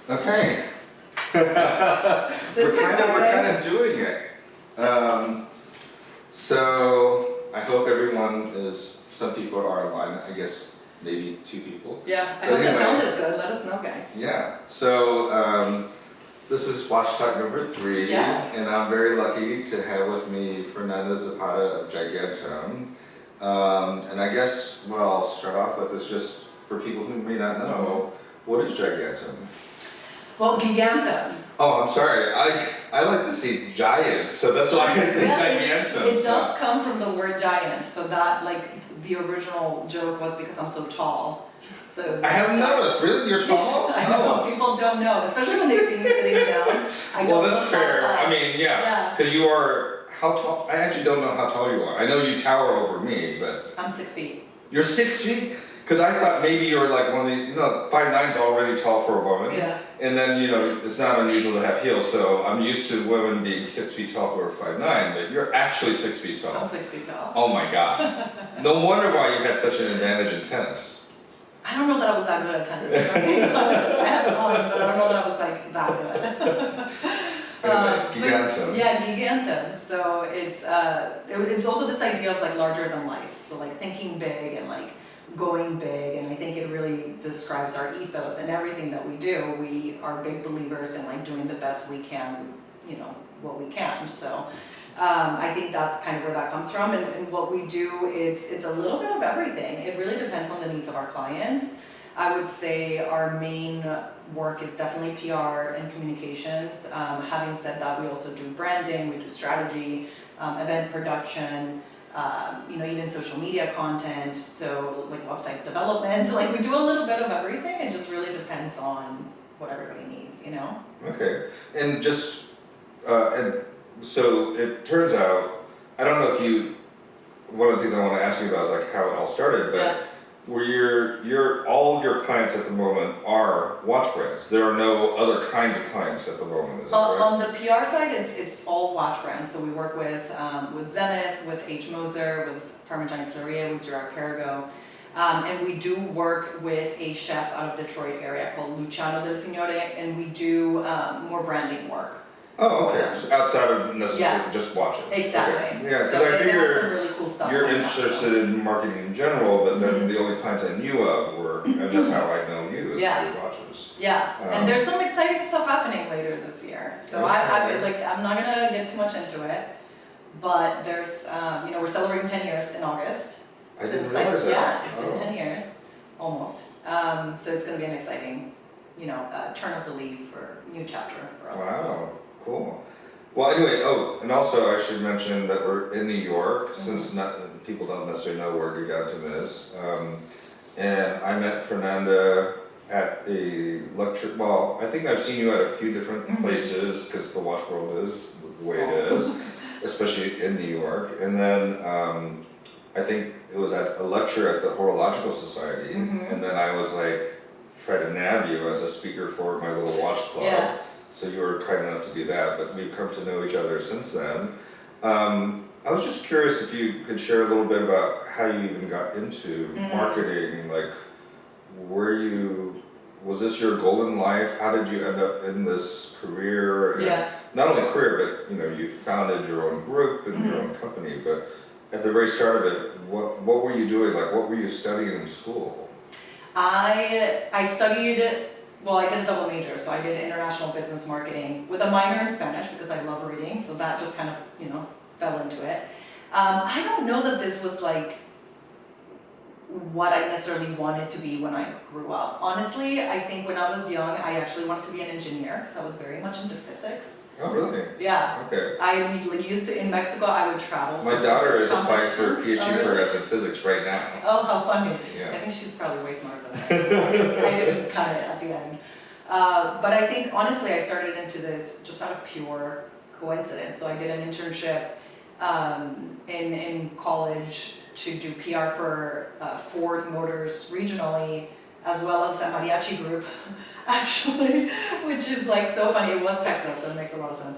Okay. we're kind of doing it. So I hope everyone is. Some people are online. I guess maybe 2 people. Yeah. I hope the sound is good. Let us know, guys. Yeah. So this is Watch Talk number 3, yes. And I'm very lucky to have with me Fernanda Zapata of Gigantum. And I guess what I'll start off with is just for people who may not know, what is Gigantum? Well, Gigantum. Oh, I'm sorry. I like to see giants, so that's why I say Gigantum. It does come from the word giant, so that the original joke was because I'm so tall. So it was I haven't noticed. Really, you're tall? I know. People don't know, especially when they see me sitting down. Well, that's fair. I mean, yeah, because you are how tall? I actually don't know how tall you are. I know you tower over me, but I'm 6 feet. You're 6 feet? Because I thought maybe you were like one of these, 5'9" already tall for a woman. Yeah. And then, it's not unusual to have heels, so I'm used to women being 6 feet tall who are 5'9", but you're actually 6 feet tall. I'm 6 feet tall. Oh my God. No wonder why you had such an advantage in tennis. I don't know that I was that good at tennis. I had fun, but I don't know that I was that good. Gigantum. Yeah, Gigantum. So it's also this idea of larger than life. So thinking big and going big, and I think it really describes our ethos and everything that we do. We are big believers in doing the best we can, what we can. So I think that's kind of where that comes from. And what we do is it's a little bit of everything. It really depends on the needs of our clients. I would say our main work is definitely PR and communications. Having said that, we also do branding, we do strategy, event production, even social media content, so website development. We do a little bit of everything. It just really depends on what everybody needs, Okay, and just and so it turns out, I don't know if one of the things I want to ask you about is how it all started, but. Yeah. Where all your clients at the moment are watch brands. There are no other kinds of clients at the moment, is that right? On the PR side, it's all watch brands. So we work with Zenith, with Moser, with Parmigiani with Gerard Perregaux. And we do work with a chef out of Detroit area called Luciano Del Signore, and we do more branding work. Oh, okay. So outside of necessarily just watching. Exactly. Okay. Yeah, because I figure really cool stuff you're interested in marketing in general, but then the only clients I knew of were, and that's how I know you, is through watches. Yeah, and there's some exciting stuff happening later this year. So I'm not gonna get too much into it, but there's, we're celebrating 10 years in August. I didn't realize that. Yeah, it's been 10 years, almost. So it's gonna be an exciting, turn of the leaf for new chapter for us. Wow. Cool. Well, anyway, and also I should mention that we're in New York, since people don't necessarily know where Gigantum is. And I met Fernanda at a lecture. Well, I think I've seen you at a few different places because the watch world is the way it is, especially in New York. And then I think it was at a lecture at the Horological Society, and then I was try to nab you as a speaker for my little watch club. Yeah. So you were kind enough to do that, but we've come to know each other since then. I was just curious if you could share a little bit about how you even got into marketing, was this your goal in life? How did you end up in this career? Yeah. Not only career, but you founded your own group and your own company, but at the very start of it, what were you doing? What were you studying in school? I studied. Well, I did a double major, so I did international business marketing with a minor in Spanish because I love reading, so that just kind of, fell into it. I don't know that this was what I necessarily wanted to be when I grew up. Honestly, I think when I was young, I actually wanted to be an engineer because I was very much into physics. Oh, really? Yeah. Okay. I used to, in Mexico, I would travel. My daughter is applying for PhD programs in physics right now. Oh, how funny. Yeah. I think she's probably way smarter than I am. So I didn't cut it at the end. But I think, honestly, I started into this just out of pure coincidence. So I did an internship in college to do PR for Ford Motors regionally, as well as a mariachi group, actually, which is so funny. It was Texas, so it makes a lot of sense.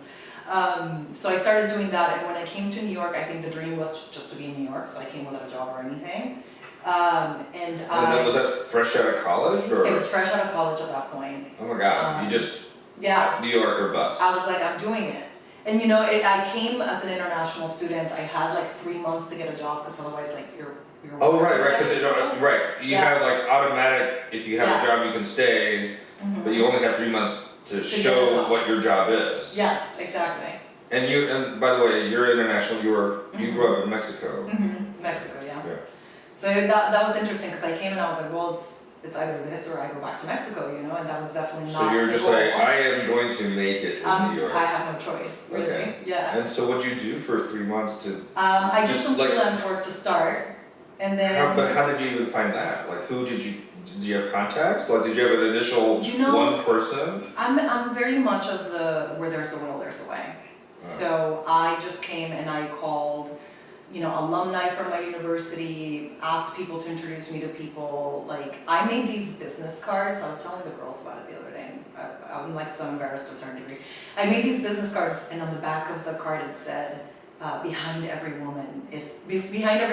So I started doing that, and when I came to New York, I think the dream was just to be in New York, so I came without a job or anything. And And then was that fresh out of college, or? it was fresh out of college at that point. Oh my God, you just, Yeah, New York or bust. I was like, I'm doing it. And you know, I came as an international student. I had like 3 months to get a job because otherwise, like, you're. Oh, right, because you Yeah. have like automatic, if you have Yeah. a job, you can stay, but you only have 3 months to get a show job. what your job is. Yes, exactly. And by the way, you're international, you grew up in Mexico. Mexico, yeah. Yeah. So that was interesting because I came and I was like, well, it's either this or I go back to Mexico, you know, and that was definitely not. So you're just the like, goal. I am going to make it in New York. I have no choice, really. Okay. Yeah. And so what'd you do for 3 months to, I did just some like- freelance work to start, and then. but how did you even find that? Like did you have contacts? Like did you have an initial You know- one person? I'm very much of the where there's a will, there's a way. So I just came and I called, you know, alumni from my university, asked people to introduce me to people. Like, I made these business cards. I was telling the girls about it the other day. I'm like so embarrassed to a certain degree. I made these business cards, and on the back of the card it said, behind every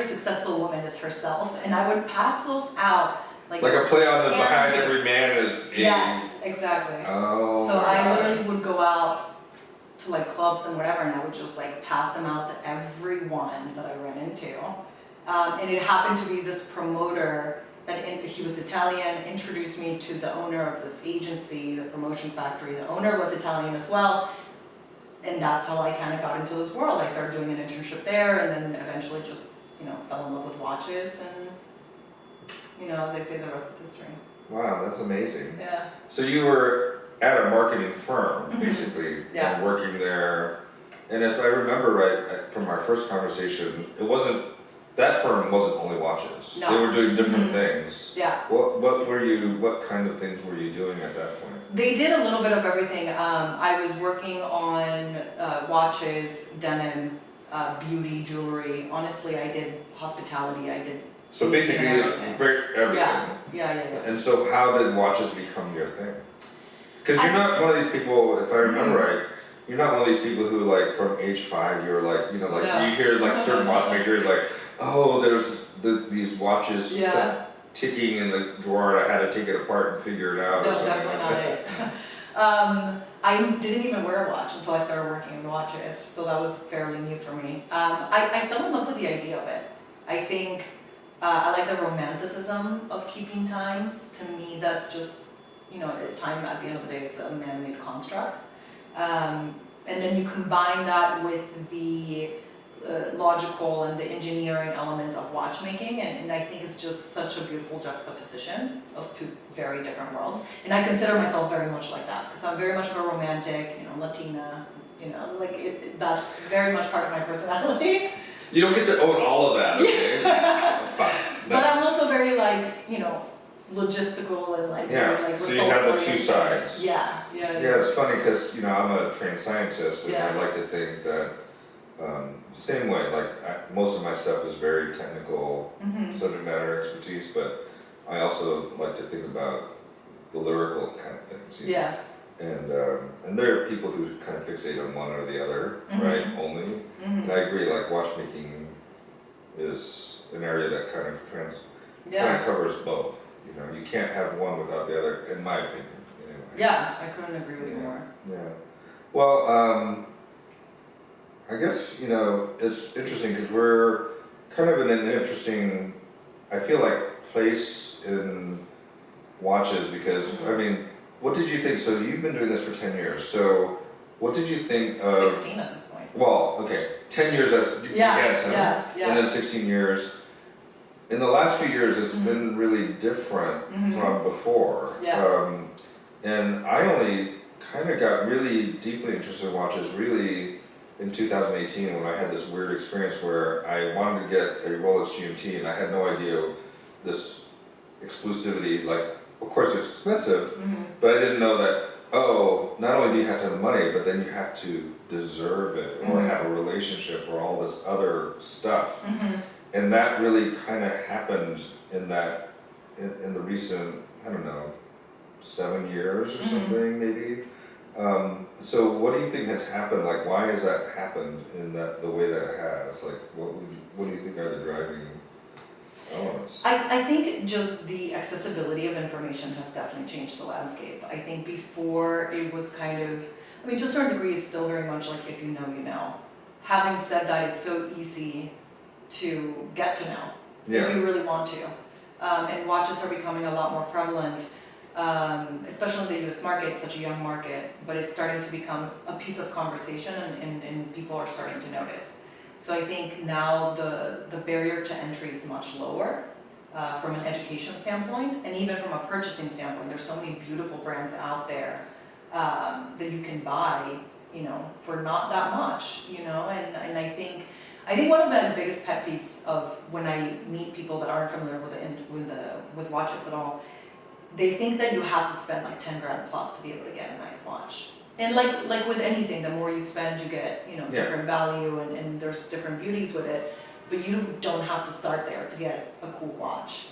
successful woman is herself. And I would pass those out. Like Like a play on the behind handmade. every man is a. Yes, exactly. Oh. So my I God. literally would go out to like clubs and whatever, and I would just like pass them out to everyone that I ran into. And it happened to be this promoter he was Italian, introduced me to the owner of this agency, the Promotion Factory. The owner was Italian as well. And that's how I kind of got into this world. I started doing an internship there, and then eventually just, you know, fell in love with watches, and, you know, as they say, the rest is history. Wow, that's amazing. Yeah. So you were at a marketing firm, Mhm. basically, Yeah. and working there. And if I remember right from our first conversation, that firm wasn't only watches. No. They were doing different Mhm. things. Yeah. What kind of things were you doing at that point? They did a little bit of everything. I was working on watches, denim, beauty, jewelry. Honestly, I did hospitality. I did. So basically, everything. everything. Yeah. And so how did watches become your thing? Because you're not one of these people, if I remember right, you're not one of these people who like from age 5, you're like, you know, like No. you hear like certain watchmakers like, oh, there's these watches Yeah. ticking in the drawer, and I had to take it apart and figure it out No, or something. definitely not it. I didn't even wear a watch until I started working in watches, so that was fairly new for me. I fell in love with the idea of it. I think I like the romanticism of keeping time. To me, that's just, you know, time at the end of the day, it's a man-made construct. And then you combine that with the logical and the engineering elements of watchmaking, and I think it's just such a beautiful juxtaposition of two very different worlds. And I consider myself very much like that, because I'm very much of a romantic, you know, Latina, you know, like that's very much part of my personality. You don't get to own all of that, okay? Fine. No. But I'm also very like, you know, logistical and like very like So you have the two results-oriented. sides. Yeah. Yeah, it's funny because, you know, I'm a trained scientist, and I Yeah. like to think that same way, like most of my stuff is very technical Mhm. subject matter expertise, but I also like to think about the lyrical kind of things. You know? Yeah. And there are people who kind of fixate on one or the other, Mhm. right? Only. Mhm. And I agree, like watchmaking is an area that kind of Yeah. covers both. You know, you can't have one without the other, in my opinion. Anyway. Yeah, I couldn't agree with you Yeah. more. Yeah. Well, I guess, you know, it's interesting because we're kind of in an interesting, I feel like, place in watches because, I mean, what did you think? So you've been doing this for 10 years. So what did you think of? 16 at this point. Well, okay, 10 years as Gigantum, Yeah. and then 16 years. In the last few years, it's Mhm. been really different Mhm. from before. Yeah. And I only kind of got really deeply interested in watches really in 2018 when I had this weird experience where I wanted to get a Rolex GMT and I had no idea this exclusivity, like, of course it's expensive, Mhm. but I didn't know that, oh, not only do you have to have the money, but then you have to deserve it or Mhm. have a relationship or all this other stuff. Mhm. And that really kind of happened in the recent, I don't know, 7 years or Mhm. something maybe. So what do you think has happened? Like, why has that happened in the way that it has? Like, what do you think are the driving elements. I think just the accessibility of information has definitely changed the landscape. I think before it was kind of, I mean, to a certain degree, it's still very much like if you know, you know. Having said that, it's so easy to get to know Yeah. if you really want to. And watches are becoming a lot more prevalent, especially in the US market. It's such a young market, but it's starting to become a piece of conversation and people are starting to notice. So I think now the barrier to entry is much lower from an education standpoint, and even from a purchasing standpoint. There's so many beautiful brands out there that you can buy, you know, for not that much, you know, and I think one of the biggest pet peeves of when I meet people that aren't familiar with watches at all, they think that you have to spend like 10 grand plus to be able to get a nice watch. And like with anything, the more you spend, you get, you know, different value and there's different beauties with it, but you don't have to start there to get a cool watch.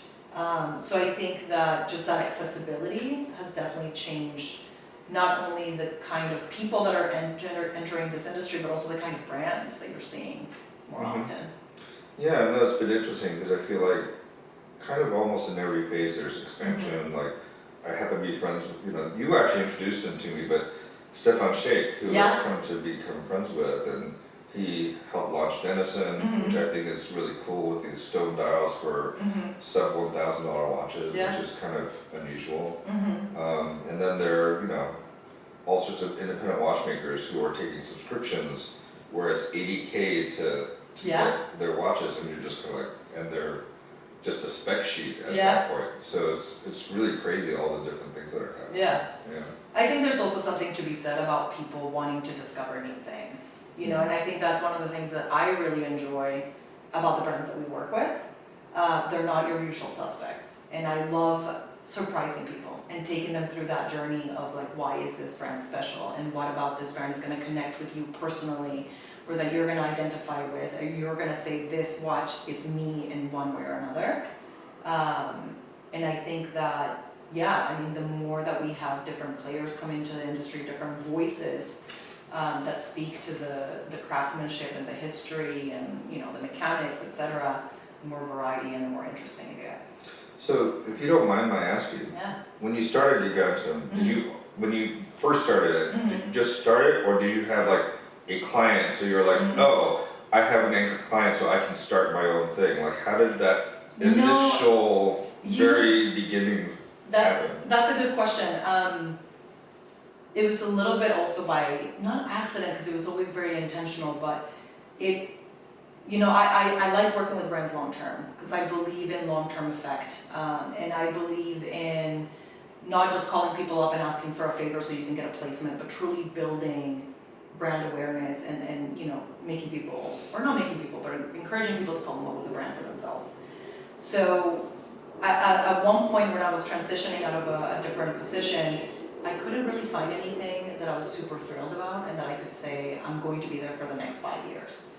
So I think that just that accessibility has definitely changed not only the kind of people that are entering this industry, but also the kind of brands that you're seeing more often. Yeah, no, it's been interesting because I feel like kind of almost in every phase there's expansion. Like I happen to be friends with, you know, you actually introduced him to me, but Stefan Sheikh, who I've come to become friends with, and he helped launch Denison, which I think is really cool with these stone dials for sub $1,000 watches, which is kind of unusual. And then there are, you know, all sorts of independent watchmakers who are taking subscriptions where it's $80K to get their watches, and you're just kind of like, and they're just a spec sheet at that point. So it's really crazy all the different things that are happening. Yeah. I think there's also something to be said about people wanting to discover new things, you know, and I think that's one of the things that I really enjoy about the brands that we work with. They're not your usual suspects, and I love surprising people and taking them through that journey of like, why is this brand special, and what about this brand is going to connect with you personally, or that you're going to identify with, or you're going to say this watch is me in one way or another. And I think that, I mean, the more that we have different players come into the industry, different voices that speak to the craftsmanship and the history and, you know, the mechanics, etc., the more variety and the more interesting it gets. So, if you don't mind my asking, when you started Gigantum, did you, when you first started it, did you just start it, or did you have like a client, so you're like, oh, I have an anchor client, so I can start my own thing? Like, how did that initial, very beginning happen? That's a good question. It was a little bit also by, not accident, because it was always very intentional, but it, you know, I like working with brands long term, because I believe in long-term effect, and I believe in not just calling people up and asking for a favor so you can get a placement, but truly building brand awareness and you know, making people, or not making people, but encouraging people to fall in love with the brand for themselves. So at one point when I was transitioning out of a different position, I couldn't really find anything that I was super thrilled about and that I could say, I'm going to be there for the next 5 years.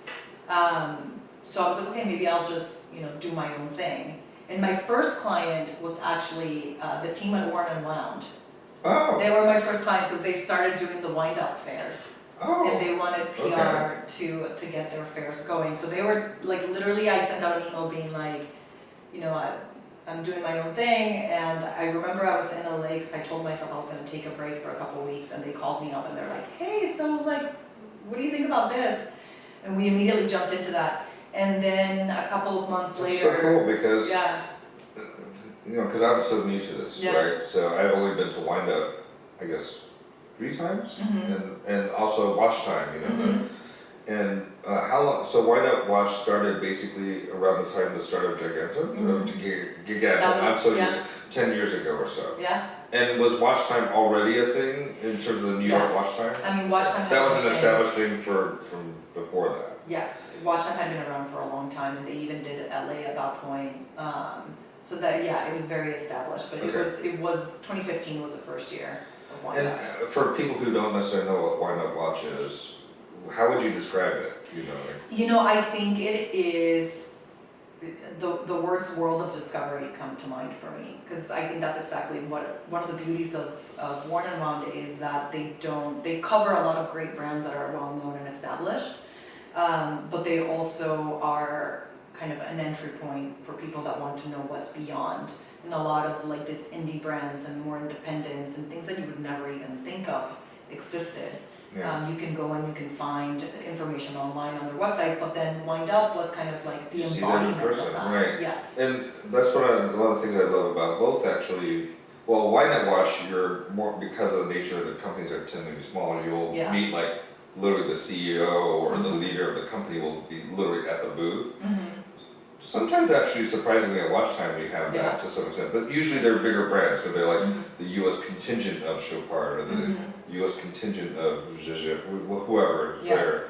So I was like, okay, maybe I'll just, you know, do my own thing. And my first client was actually the team at Worn and Wound. Oh. They were my first client because they started doing the wind-up fairs. Oh. And they wanted PR to get their fairs going. So they were like, literally I sent out an email being like, you know, I'm doing my own thing, and I remember I was in LA because I told myself I was going to take a break for a couple of weeks, and they called me up and they're like, hey, so like, what do you think about this? And we immediately jumped into that. And then a couple of months later. It's so cool because, you know, because I'm so new to this, right? So I've only been to Wind Up, I guess, 3 times, and also Watch Time, you know. And how long? So Wind Up Watch started basically around the time the start of Gigantum, Gigantum. I'm so used 10 years ago or so. Yeah. And was Watch Time already a thing in terms of the New York Watch Time? I mean, Watch Time. That was an established thing from before that. Yes, Watch Time had been around for a long time, and they even did it LA at that point. So that it was very established. But it was 2015 was the first year of Wind Up. And for people who don't necessarily know what Wind Up Watch is, how would you describe it? You know, you know, I think it is the words "world of discovery" come to mind for me, because I think that's exactly what one of the beauties of Worn and Wound is, that they cover a lot of great brands that are well known and established, but they also are kind of an entry point for people that want to know what's beyond. And a lot of like this indie brands and more independence and things that you would never even think of existed. Yeah. You can go and you can find information online on their website, but then Wind Up was kind of like the You see them in embodiment person, of that. right. Yes. And that's one of the things I love about both actually. Well, Why Not Watch, you're more, because of the nature of the companies that tend to be smaller, you'll Yeah. meet like literally the CEO or the Mhm. leader of the company will be literally at the booth. Mm-hmm. Sometimes actually, surprisingly, at Watch Time we have Yeah. that to some extent, but usually they're bigger brands, so they're like Mhm. the U.S. contingent of Chopard or the Mhm. U.S. contingent of whoever is Yeah. there.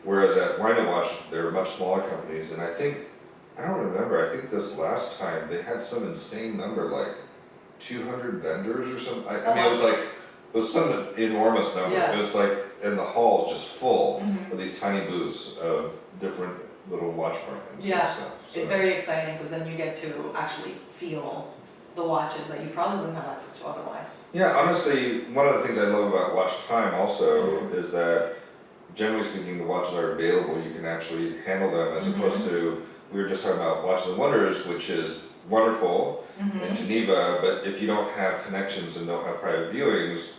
Whereas at Why Not Watch, they're much smaller companies, and I don't remember, I think this last time they had some insane number, like 200 vendors or something. I mean, it was some enormous number. Yeah. It was like, and the hall's just full Mhm. of these tiny booths of different little watch brands Yeah. and stuff. So. It's very exciting because then you get to actually feel the watches that you probably wouldn't have access to otherwise. Yeah, honestly, one of the things I love about Watch Time also is that, generally speaking, the watches are available. You can actually handle them as opposed to, we were just talking about Watches and Wonders, which is wonderful in Geneva, but if you don't have connections and don't have private viewings,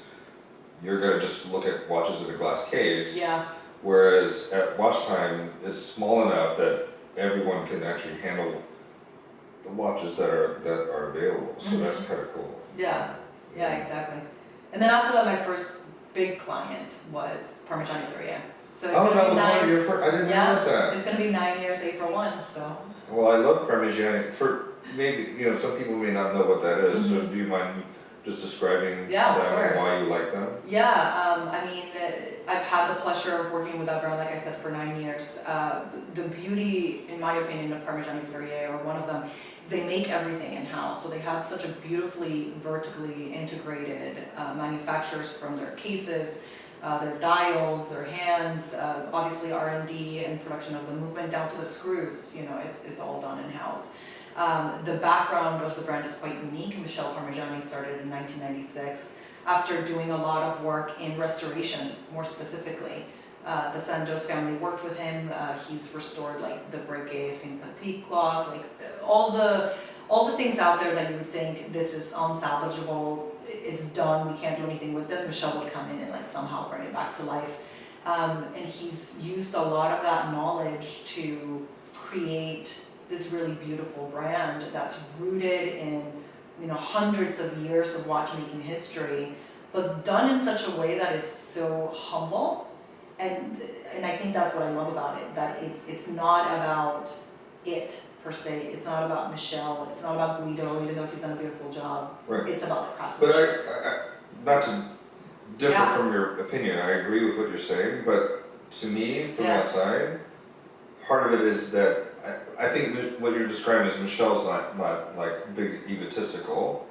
you're gonna just look at watches in a glass case. Yeah. Whereas at Watch Time, it's small enough that everyone can actually handle the watches that are available. So that's kind of cool. Yeah. Yeah, exactly. And then after that, my first big client was Parmigiani. So it's gonna that be was one of 9. your first. I didn't realize that. It's gonna be 9 years, April 1. So. Well, I love Parmigiani. For maybe some people may not know what that is. So do you mind just describing Yeah, of them and course. why you like them? Yeah, I mean, I've had the pleasure of working with that brand, like I said, for 9 years. The beauty, in my opinion, of Parmigiani Fiorier, or one of them, is they make everything in-house. So they have such a beautifully vertically integrated manufacturers, from their cases, their dials, their hands, obviously R&D and production of the movement down to the screws, is all done in-house. The background of the brand is quite unique. Michel Parmigiani started in 1996 after doing a lot of work in restoration, more specifically. The Sanjos family worked with him. He's restored like the Breguet Sympathie clock, like all the things out there that you would think this is unsalvageable, it's done, we can't do anything with this. Michel would come in and like somehow bring it back to life. And he's used a lot of that knowledge to create this really beautiful brand that's rooted in hundreds of years of watchmaking history, but it's done in such a way that is so humble. And I think that's what I love about it, that it's not about it per se, it's not about Michel, it's not about Guido, even though he's done a beautiful job. Right. It's about the But craftsmanship. I not to differ from your opinion, I agree with what you're saying, but to me, from the outside, part of it is that I think what you're describing is Michel's not like big egotistical,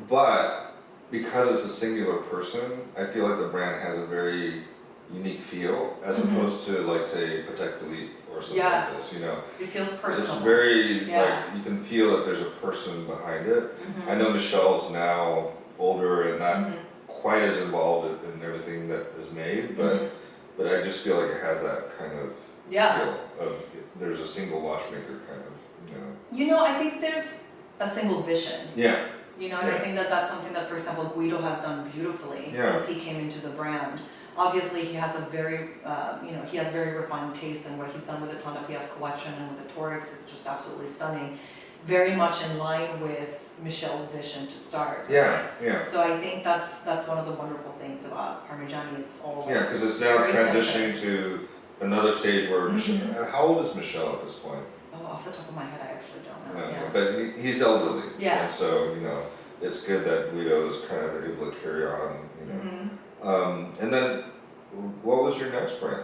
but because it's a singular person, I feel like the brand has a very unique feel as opposed to like say Patek Philippe or something like this, It feels personal. It's very like you can feel that there's a person behind it. I know Michel's now older and not quite as involved in everything that is made, but I just feel like it has that kind of feel of there's a single watchmaker kind of, I think there's a single vision. Yeah. And I think that that's something that, for example, Guido has done beautifully since he came into the brand. Obviously, he has a very, he has very refined taste, and what he's done with the Tonda PF collection and with the Torix is just absolutely stunning. Very much in line with Michel's vision to start. Yeah. So I think that's one of the wonderful things about Parmigiani. It's all because it's now very transitioning to another stage where how old is Michel at this point? Oh, off the top of my head, I actually don't know. But he's elderly. Yeah. And so it's good that Guido is kind of able to carry on. And then, what was your next brand?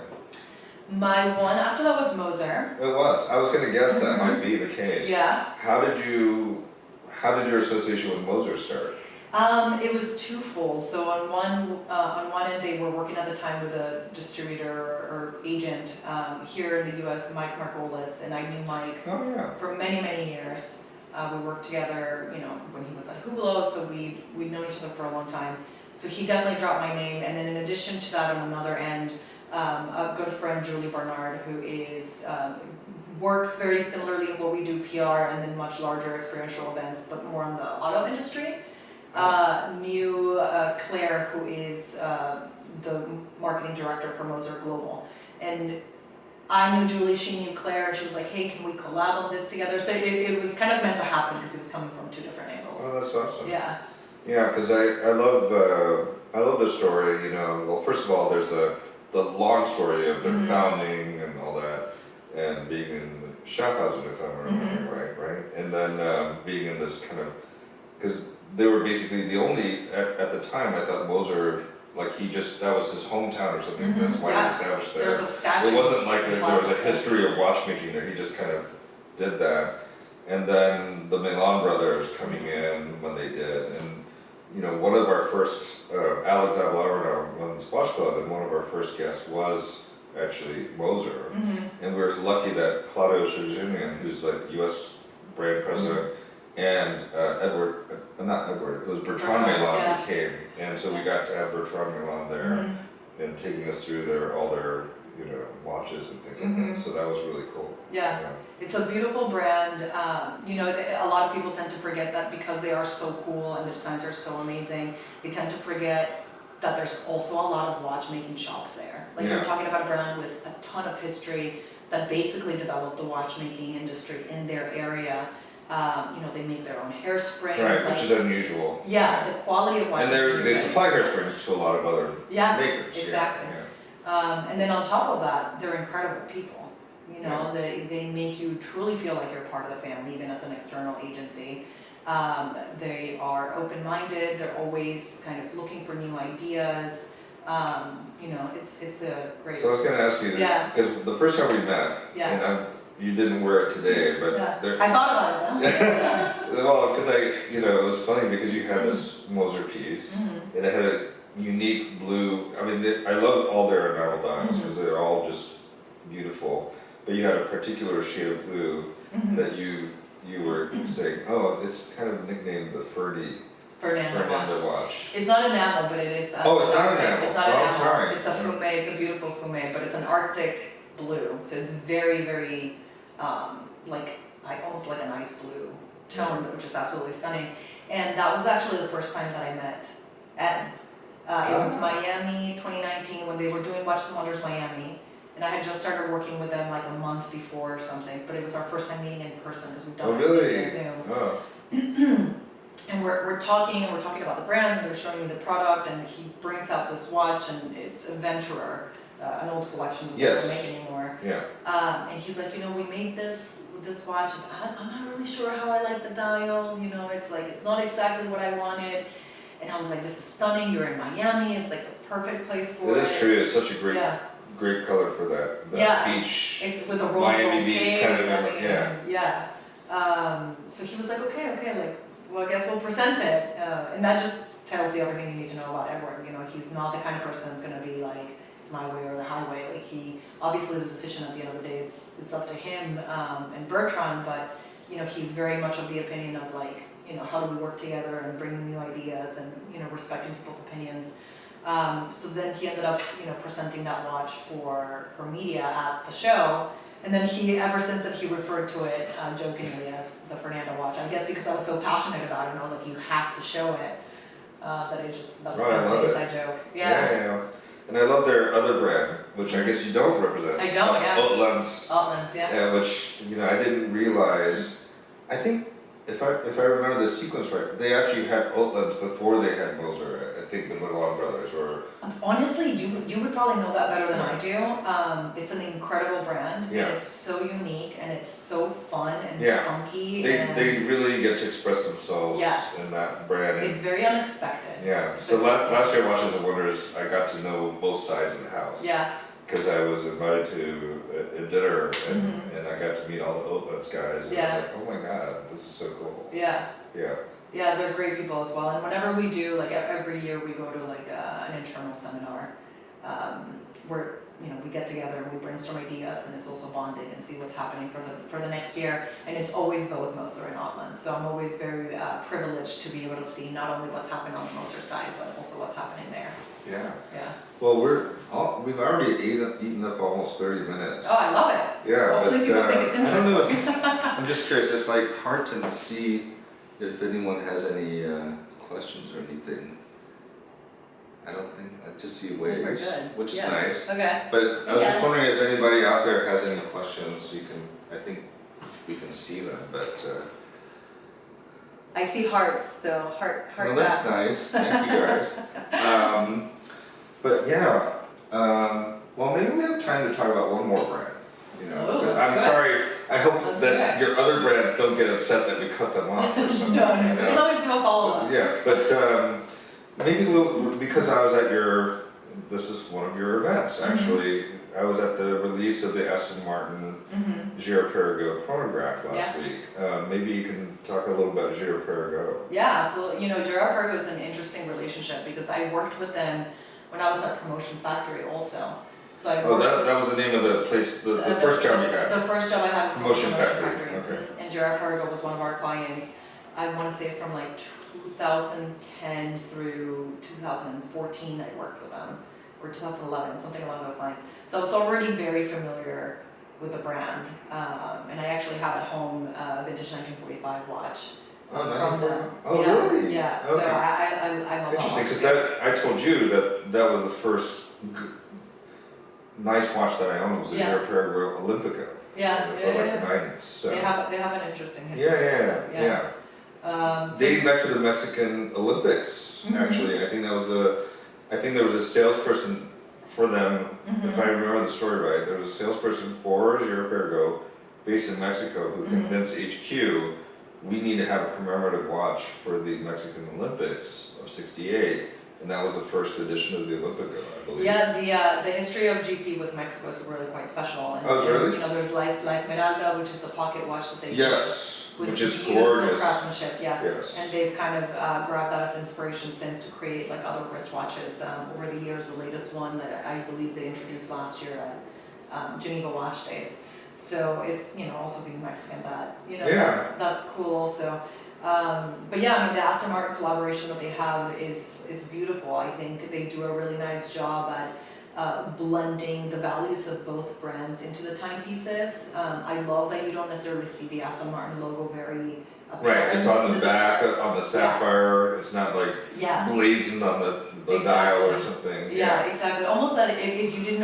My one after that was Moser. It was. I was going to guess that might be the case. Yeah. How did your association with Moser start? It was twofold. So on one end, they were working at the time with a distributor or agent here in the U.S., Mike Margolis, and I knew Mike for many, many years. We worked together, when he was at Hublot, so we'd known each other for a long time. So he definitely dropped my name, and then in addition to that, on another end, a good friend, Julie Barnard, who is works very similarly in what we do PR and then much larger experiential events, but more on the auto industry. Knew Claire, who is the marketing director for Moser Global. And I knew Julie, she knew Claire, and she was like, hey, can we collab on this together? So it was kind of meant to happen because it was coming from two different angles. Oh, that's awesome. Yeah. Yeah, because I love the story, you know. Well, first of all, there's the long story of their founding and all that, and being in Schaffhausen, if I'm remembering right? And then being in this kind of, because they were basically the only, at the time, I thought Moser, like that was his hometown or something, that's why he established there. There's a statue. It wasn't like there was a history of watchmaking there, he just kind of did that. And then the Milan brothers coming in when they did, and you know, one of our first, Alex Avalarno runs Watch Club, and one of our first guests was actually Moser. And we were lucky that Claudio Shirjinian, who's like the US brand president, and it was Bertrand Milan who came. And so we got to have Bertrand Milan there and taking us through all their, you know, watches and things like that. So that was really cool. Yeah. It's a beautiful brand. You know, a lot of people tend to forget that because they are so cool and the designs are so amazing, they tend to forget that there's also a lot of watchmaking shops there. Like you're talking about a brand with a ton of history that basically developed the watchmaking industry in their area. You know, they make their own hairsprings. Right, which is unusual. Yeah, the quality of watchmaking. And they supply hairsprings to a lot of other makers. Exactly. And then on top of that, they're incredible people. You know, they make you truly feel like you're part of the family, even as an external agency. They are open-minded. They're always kind of looking for new ideas. You know, it's a great. So I was going to ask you, because the first time we met, and you didn't wear it today, but I thought about it though. Well, because it was funny because you had this Moser piece, and it had a unique blue. I mean, I love all their enamel dials because they're all just beautiful. But you had a particular shade of blue that you were saying, oh, it's kind of nicknamed the Fernanda watch. It's not enamel, but it is. It's not enamel. It's not enamel. I'm sorry. It's a fume. It's a beautiful fume, but it's an Arctic blue, so it's very, very almost like an ice blue tone, which is absolutely stunning. And that was actually the first time that I met Ed. It was Miami 2019 when they were doing Watches and Wonders Miami. And I had just started working with them like a month before or something, but it was our first time meeting in person because we've done it via Zoom. Oh. And we're talking about the brand, and they're showing me the product, and he brings out this watch, and it's a Venturer, an old collection that we don't make anymore. Yeah. And he's like, you know, we made this watch, and I'm not really sure how I like the dial, you know, it's not exactly what I wanted. And I was like, this is stunning, you're in Miami, it's like the perfect place for it. It is true, it's such a great color for that beach. It's with the rose Miami Beach kind of, so he was like, okay, like, well, I guess we'll present it. And that just tells you everything you need to know about Edward. You know, he's not the kind of person that's gonna be like, it's my way or the highway. Like obviously the decision at the end of the day, it's up to him and Bertrand, but you know, he's very much of the opinion of like, you know, how do we work together and bring new ideas and, you know, respecting people's opinions. So then he ended up, you know, presenting that watch for media at the show. And then ever since then, he referred to it jokingly as the Fernanda watch. I guess because I was so passionate about it, and I was like, you have to show it. That's the inside joke. Yeah. And I love their other brand, which I guess you don't represent. I don't, Outlands. Outlands, Yeah, which, you know, I didn't realize. I think, if I remember the sequence right, they actually had Outlands before they had Moser. I think the Milan brothers were. Honestly, you would probably know that better than I do. It's an incredible brand. Yeah. And it's so unique and it's so fun and funky. They really get to express themselves in that brand. It's very unexpected. Yeah. So last year, Watches and Wonders, I got to know both sides of the house. Yeah. Because I was invited to a dinner and I got to meet all the Outlands guys. And I was like, oh my god, this is so cool. Yeah. Yeah. Yeah, they're great people as well. And whenever we do, like every year we go to like an internal seminar where, you know, we get together and we brainstorm ideas and it's also bonding and see what's happening for the next year. And it's always both Moser and Outlands. So I'm always very privileged to be able to see not only what's happening on the Moser side, but also what's happening there. Yeah. Yeah. Well, we're we've already eaten up almost 30 minutes. Oh, I love it. Yeah, Hopefully but people think it's I don't know interesting. I'm just curious, it's like hard to see if anyone has any questions or anything. I don't think, I just see We're waves, good. which is Yeah. nice. Okay. But I was just Yeah. wondering if anybody out there has any questions, I think we can see them, but, I see hearts, so heart well, back. that's nice, thank you guys. But yeah, well, maybe we have time to talk about one more brand, you know, Oh, because let's I'm do it. sorry, I hope Let's that do it. your other brands don't get upset that we cut them off or something, No, you we can know? always do a follow-up. Yeah, but maybe because I was at this is one of your events, actually. I was at the release of the Aston Martin Girard-Perregaux chronograph last week. Maybe you can talk a little about Girard-Perregaux. Yeah, absolutely. You know, Girard-Perregaux is an interesting relationship because I worked with them when I was at Promotion Factory also. So I worked with That was the name of the place, the first job you had? The first job I had was Promotion Promotion Factory, okay. And Girard-Perregaux was one of our clients, I want to say from like 2010 through 2014 I worked with them, or 2011, something along those lines. So I was already very familiar with the brand, and I actually have at home a vintage 1945 watch. From them. Oh, Yeah, really? Yeah, Okay. so I love Interesting, that because I told you that was the first nice watch that I owned, was a Yeah. Girard-Perregaux Olympica. Yeah, For yeah, like yeah. the 90s, so. They have an interesting history. So, Yeah. So- Dating back to the Mexican Olympics, actually, I think there was a salesperson for them, if I remember the story right, there was a salesperson for Girard-Perregaux based in Mexico who convinced HQ, we need to have a commemorative watch for the Mexican Olympics of '68, and that was the first edition of the Olympica, I believe. Yeah, the history of GP with Mexico is really quite special. And, Oh, is it really? You know, there's La Esmeralda, which is a pocket watch that they Yes, with which is beautiful gorgeous. craftsmanship, yes. Yes. And they've kind of grabbed that as inspiration since to create like other wristwatches. Over the years, the latest one that I believe they introduced last year at Geneva Watch Days. So it's, you know, also being Mexican, that, you know, Yeah. that's cool also. But yeah, I mean, the Aston Martin collaboration that they have is beautiful. I think they do a really nice job at blending the values of both brands into the timepieces. I love that you don't necessarily see the Aston Martin logo very Right, it's on the in back, on the sapphire, it's not like Yeah. blazoned on the dial or something. Yeah, exactly. Almost that if you didn't know